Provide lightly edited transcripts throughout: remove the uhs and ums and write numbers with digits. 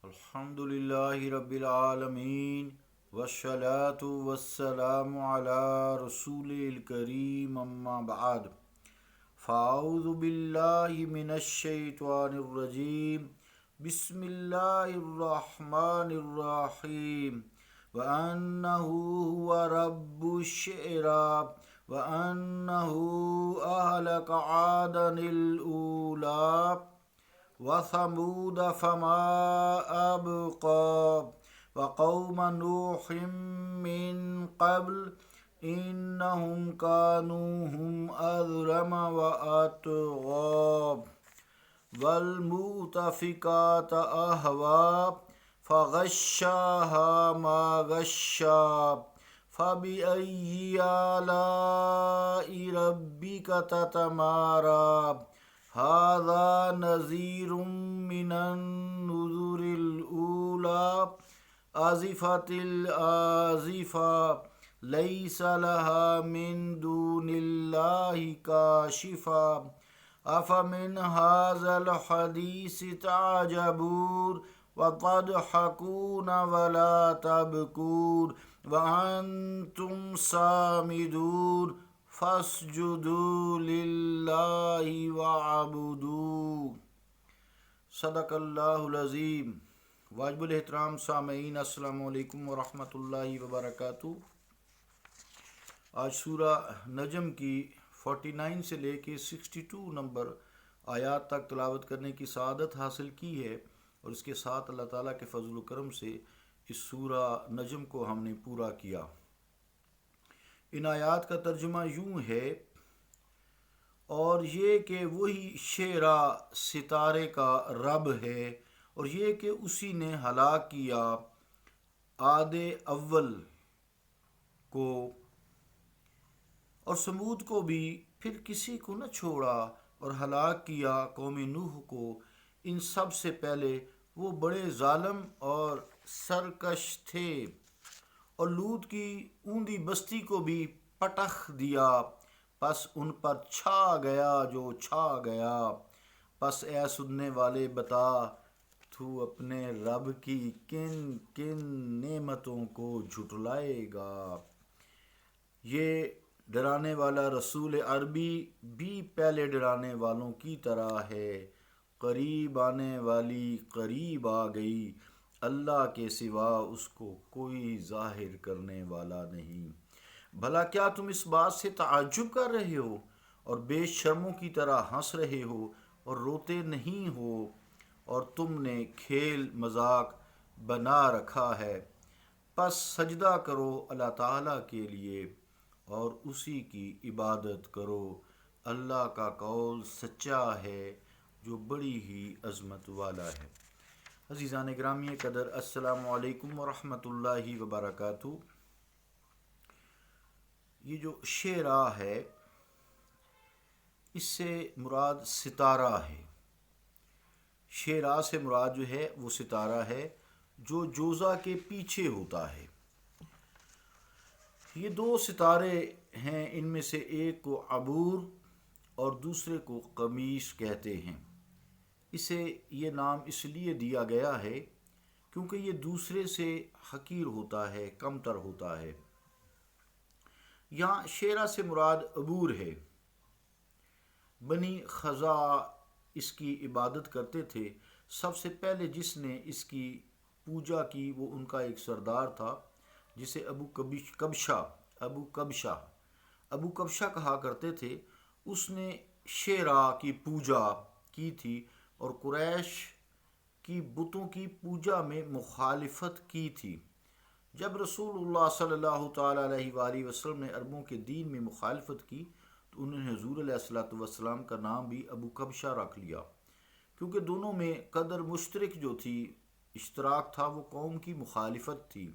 الحمد للہ رب العالمین والصلاة والسلام علی رسول الکریم اما بعد فاعوذ باللہ من الشیطان الرجیم بسم اللہ الرحمن الرحیم وَأَنَّهُ هُوَ رَبُّ الشِّعْرَى وَأَنَّهُ أَهْلَكَ عَادًا الْأُولَى وَثَمُودَ فَمَا أَبْقَى وَقَوْمَ نُوحٍ مِّن قَبْلُ إِنَّهُمْ كَانُوا هُمْ أَظْلَمَ وَأَطْغَىٰ وَالْمُؤْتَفِكَاتِ أَهْوَىٰ فَغَشَّاهَا مَا غَشَّىٰ فَبِأَيِّ آلَاءِ رَبِّكَ تَتَمَارَىٰ هذا نذير من النذر الأولى آزفت الآزفة ليس لها من دون الله كاشفة أفمن هذا الحديث تعجبون وتضحكون ولا تبكون وأنتم سامدون فاسجدوا للہ وعبدوا۔ صدق اللہ العظیم۔ واجب الاحترام سامعین، السلام علیکم ورحمۃ اللہ وبرکاتہ۔ آج سورہ نجم کی 49 سے لے کے 62 نمبر آیات تک تلاوت کرنے کی سعادت حاصل کی ہے، اور اس کے ساتھ اللہ تعالیٰ کے فضل و کرم سے اس سورہ نجم کو ہم نے پورا کیا۔ ان آیات کا ترجمہ یوں ہے، اور یہ کہ وہی شعرا ستارے کا رب ہے، اور یہ کہ اسی نے ہلاک کیا عاد اول کو اور سمود کو بھی، پھر کسی کو نہ چھوڑا، اور ہلاک کیا قوم نوح کو ان سب سے پہلے، وہ بڑے ظالم اور سرکش تھے، اور لوط کی اوندی بستی کو بھی پٹخ دیا، پس ان پر چھا گیا جو چھا گیا۔ پس اے سننے والے بتا، تو اپنے رب کی کن کن نعمتوں کو جھٹلائے گا۔ یہ ڈرانے والا رسول عربی بھی پہلے ڈرانے والوں کی طرح ہے، قریب آنے والی قریب آ گئی، اللہ کے سوا اس کو کوئی ظاہر کرنے والا نہیں۔ بھلا کیا تم اس بات سے تعجب کر رہے ہو اور بے شرموں کی طرح ہنس رہے ہو اور روتے نہیں ہو، اور تم نے کھیل مذاق بنا رکھا ہے؟ پس سجدہ کرو اللہ تعالیٰ کے لیے اور اسی کی عبادت کرو، اللہ کا قول سچا ہے جو بڑی ہی عظمت والا ہے۔ عزیزان گرامی قدر، السلام علیکم ورحمۃ اللہ وبرکاتہ۔ یہ جو شعرا ہے، اس سے مراد ستارہ ہے۔ شعرا سے مراد جو ہے وہ ستارہ ہے جو جوزہ کے پیچھے ہوتا ہے۔ یہ دو ستارے ہیں، ان میں سے ایک کو عبور اور دوسرے کو قمیص کہتے ہیں۔ اسے یہ نام اس لیے دیا گیا ہے کیونکہ یہ دوسرے سے حقیر ہوتا ہے، کمتر ہوتا ہے۔ یہاں شعرا سے مراد عبور ہے۔ بنی خزاع اس کی عبادت کرتے تھے۔ سب سے پہلے جس نے اس کی پوجا کی وہ ان کا ایک سردار تھا، جسے ابو کبشہ کہا کرتے تھے۔ اس نے شعرا کی پوجا کی تھی اور قریش کی بتوں کی پوجا میں مخالفت کی تھی۔ جب رسول اللہ صلی اللہ تعالیٰ علیہ وآلہ وسلم نے عربوں کے دین میں مخالفت کی تو انہوں نے حضور علیہ السلام کا نام بھی ابو کبشہ رکھ لیا، کیونکہ دونوں میں قدر مشترک جو تھی، اشتراک تھا، وہ قوم کی مخالفت تھی۔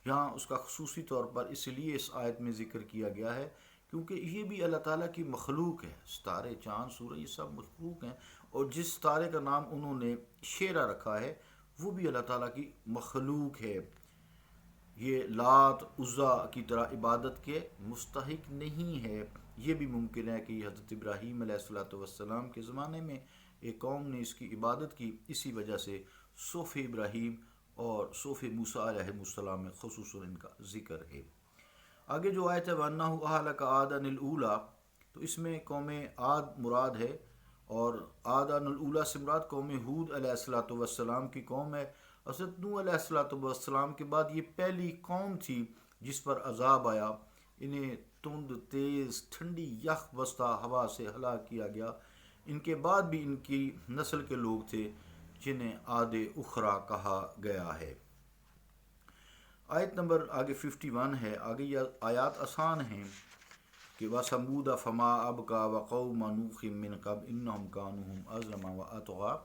یہاں اس کا خصوصی طور پر اس لیے اس آیت میں ذکر کیا گیا ہے کیونکہ یہ بھی اللہ تعالیٰ کی مخلوق ہے۔ ستارے، چاند، سورج، یہ سب مخلوق ہیں، اور جس ستارے کا نام انہوں نے شعرا رکھا ہے وہ بھی اللہ تعالیٰ کی مخلوق ہے۔ یہ لات عزا کی طرح عبادت کے مستحق نہیں ہے۔ یہ بھی ممکن ہے کہ یہ حضرت ابراہیم علیہ السلام کے زمانے میں ایک قوم نے اس کی عبادت کی، اسی وجہ سے صحف ابراہیم اور صحف موسیٰ علیہ السلام میں خصوصاً ان کا ذکر ہے۔ آگے جو آیت ہے وَأَنَّهُ أَهْلَكَ عَادًا الْأُولَى، تو اس میں قوم عاد مراد ہے، اور عادًا الأولیٰ سے مراد قوم ہود علیہ السلام کی قوم ہے۔ حضرت نوح علیہ السلام کے بعد یہ پہلی قوم تھی جس پر عذاب آیا، انہیں تند تیز ٹھنڈی یخ بستہ ہوا سے ہلاک کیا گیا۔ ان کے بعد بھی ان کی نسل کے لوگ تھے جنہیں عاد اخرى کہا گیا ہے۔ آیت نمبر آگے 51 ہے۔ آگے یہ آیات آسان ہیں کہ وَثَمُودَ فَمَا أَبْقَىٰ وَقَوْمَ نُوحٍ مِّن قَبْلُ إِنَّهُمْ كَانُوا هُمْ أَظْلَمَ وَأَطْغَىٰ،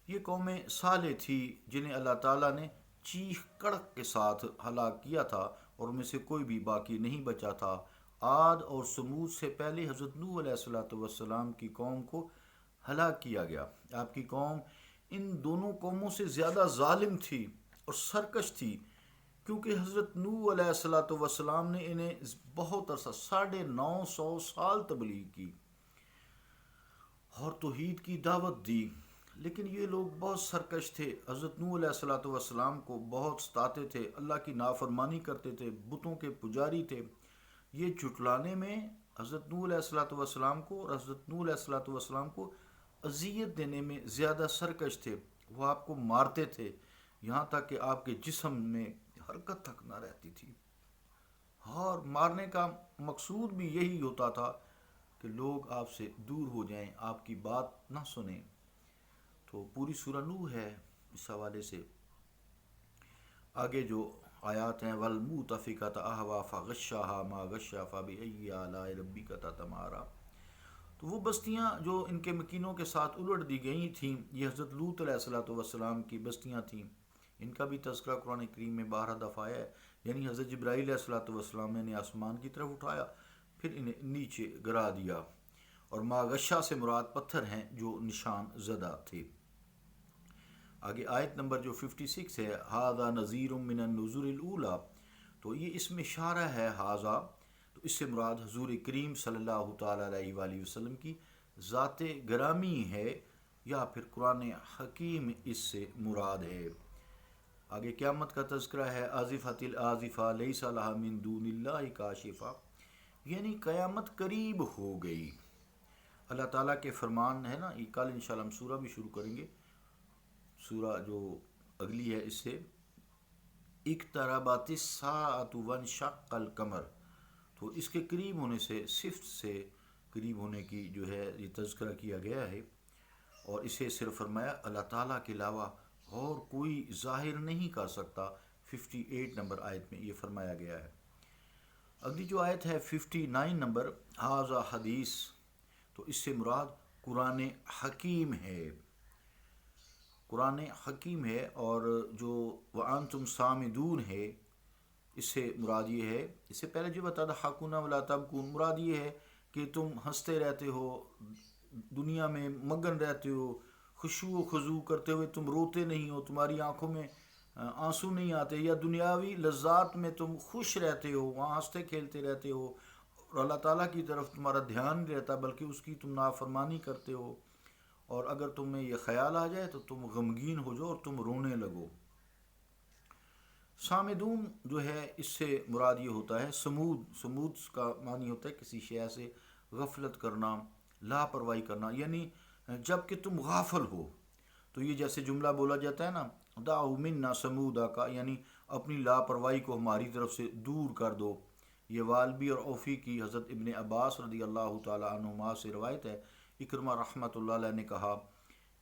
یہ قوم صالح تھی جنہیں اللہ تعالیٰ نے چیخ کڑک کے ساتھ ہلاک کیا تھا اور ان میں سے کوئی بھی باقی نہیں بچا تھا۔ عاد اور سمود سے پہلے حضرت نوح علیہ السلام کی قوم کو ہلاک کیا گیا۔ آپ کی قوم ان دونوں قوموں سے زیادہ ظالم تھی اور سرکش تھی، کیونکہ حضرت نوح علیہ السلام نے انہیں بہت عرصہ 950 سال تبلیغ کی اور توحید کی دعوت دی، لیکن یہ لوگ بہت سرکش تھے۔ حضرت نوح علیہ السلام کو بہت ستاتے تھے، اللہ کی نافرمانی کرتے تھے، بتوں کے پجاری تھے۔ یہ جھٹلانے میں حضرت نوح علیہ السلام کو اور حضرت نوح علیہ السلام کو اذیت دینے میں زیادہ سرکش تھے۔ وہ آپ کو مارتے تھے، یہاں تک کہ آپ کے جسم میں حرکت تک نہ رہتی تھی، اور مارنے کا مقصود بھی یہی ہوتا تھا کہ لوگ آپ سے دور ہو جائیں، آپ کی بات نہ سنیں۔ تو پوری سورہ نوح ہے اس حوالے سے۔ آگے جو آیات ہیں وَالْمُؤْتَفِكَةَ أَهْوَىٰ فَغَشَّاهَا مَا غَشَّىٰ فَبِأَيِّ آلَاءِ رَبِّكَ تَتَمَارَىٰ، تو وہ بستیاں جو ان کے مکینوں کے ساتھ الٹ دی گئی تھیں، یہ حضرت لوط علیہ السلام کی بستیاں تھیں۔ ان کا بھی تذکرہ قرآن کریم میں 12 دفعہ ہے، یعنی حضرت جبرائیل علیہ السلام نے انہیں آسمان کی طرف اٹھایا، پھر انہیں نیچے گرا دیا، اور ما غشا سے مراد پتھر ہیں جو نشان زدہ تھے۔ آگے آیت نمبر جو 56 ہے ھذا نذیر من النذر الاولیٰ، تو یہ اس میں اشارہ ہے ھذا، تو اس سے مراد حضور کریم صلی اللہ تعالیٰ علیہ وآلہ وسلم کی ذات گرامی ہے، یا پھر قرآن حکیم اس سے مراد ہے۔ آگے قیامت کا تذکرہ ہے آزفۃ الآزفہ لیس لہا من دون اللہ کاشفہ، یعنی قیامت قریب ہو گئی۔ اللہ تعالیٰ کے فرمان ہے نا، یہ کل انشاءاللہ ہم سورہ بھی شروع کریں گے، سورہ جو اگلی ہے اس سے اقتربت الساعۃ وانشق القمر، تو اس کے قریب ہونے سے، صفت سے قریب ہونے کی جو ہے یہ تذکرہ کیا گیا ہے، اور اسے صرف فرمایا اللہ تعالیٰ کے علاوہ اور کوئی ظاہر نہیں کر سکتا۔ 58 نمبر آیت میں یہ فرمایا گیا ہے۔ اگلی جو آیت ہے 59 نمبر ھذا حدیث، تو اس سے مراد قرآن حکیم ہے، قرآن حکیم ہے، اور جو وَأَنْتُمْ سَامِدُونَ ہے اس سے مراد یہ ہے، اس سے پہلے جو وَتَضْحَكُونَ وَلَا تَبْكُونَ، مراد یہ ہے کہ تم ہنستے رہتے ہو، دنیا میں مگن رہتے ہو، خشوع و خضوع کرتے ہوئے تم روتے نہیں ہو، تمہاری آنکھوں میں آنسو نہیں آتے، یا دنیاوی لذات میں تم خوش رہتے ہو، وہاں ہنستے کھیلتے رہتے ہو، اور اللہ تعالیٰ کی طرف تمہارا دھیان نہیں رہتا بلکہ اس کی تم نافرمانی کرتے ہو، اور اگر تمہیں یہ خیال آ جائے تو تم غمگین ہو جاؤ اور تم رونے لگو۔ سامدون جو ہے اس سے مراد یہ ہوتا ہے سمود کا معنی ہوتا ہے کسی شے سے غفلت کرنا، لاپرواہی کرنا، یعنی جب کہ تم غافل ہو، تو یہ جیسے جملہ بولا جاتا ہے نا دعوا منا سمودا کا، یعنی اپنی لاپرواہی کو ہماری طرف سے دور کر دو۔ یہ والبی اور اوفی کی حضرت ابن عباس رضی اللہ تعالی عنہما سے روایت ہے، اکرمہ رحمۃ اللہ علیہ نے کہا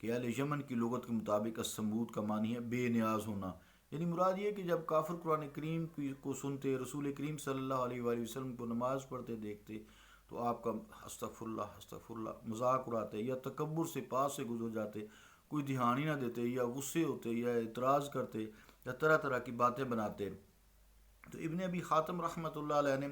کہ اہل یمن کی لغت کے مطابق السمود کا معنی ہے بے نیاز ہونا، یعنی مراد یہ کہ جب کافر قرآن کریم کو سنتے، رسول کریم صلی اللہ علیہ وآلہ وسلم کو نماز پڑھتے دیکھتے تو آپ کا استغفر اللہ مذاق اڑاتے، یا تکبر سے پاس سے گزر جاتے، کوئی دھیان ہی نہ دیتے، یا غصے ہوتے، یا اعتراض کرتے، یا طرح طرح کی باتیں بناتے۔ تو ابن ابی خاتم رحمۃ اللہ علیہ نے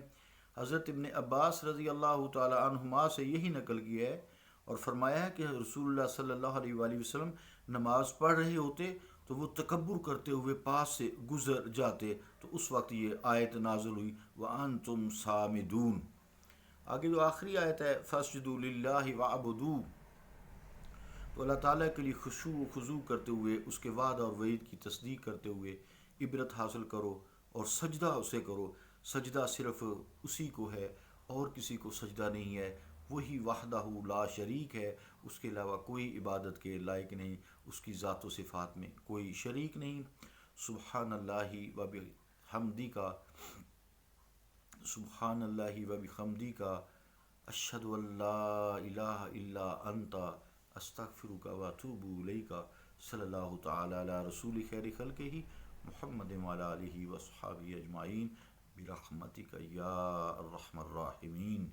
حضرت ابن عباس رضی اللہ تعالی عنہما سے یہی نقل کیا ہے، اور فرمایا ہے کہ رسول اللہ صلی اللہ علیہ وآلہ وسلم نماز پڑھ رہے ہوتے تو وہ تکبر کرتے ہوئے پاس سے گزر جاتے، تو اس وقت یہ آیت نازل ہوئی وَأَنْتُمْ سَامِدُونَ۔ آگے جو آخری آیت ہے فَاسْجُدُوا لِلَّهِ وَاعْبُدُوا، تو اللہ تعالیٰ کے لیے خشوع و خضوع کرتے ہوئے اس کے وعد اور وعید کی تصدیق کرتے ہوئے عبرت حاصل کرو اور سجدہ اسے کرو۔ سجدہ صرف اسی کو ہے، اور کسی کو سجدہ نہیں ہے، وہی وحدہ لا شریک ہے، اس کے علاوہ کوئی عبادت کے لائق نہیں، اس کی ذات و صفات میں کوئی شریک نہیں۔ سبحان اللہ و بحمدی کا، سبحان اللہ و بحمدی کا، اشہد ان لا الہ الا انت استغفرک و اتوب الیک۔ صلی اللہ تعالی علی رسول خیر خلقہ محمد وعلی آلہ وصحبہ اجمعین برحمتک یا ارحم الراحمین۔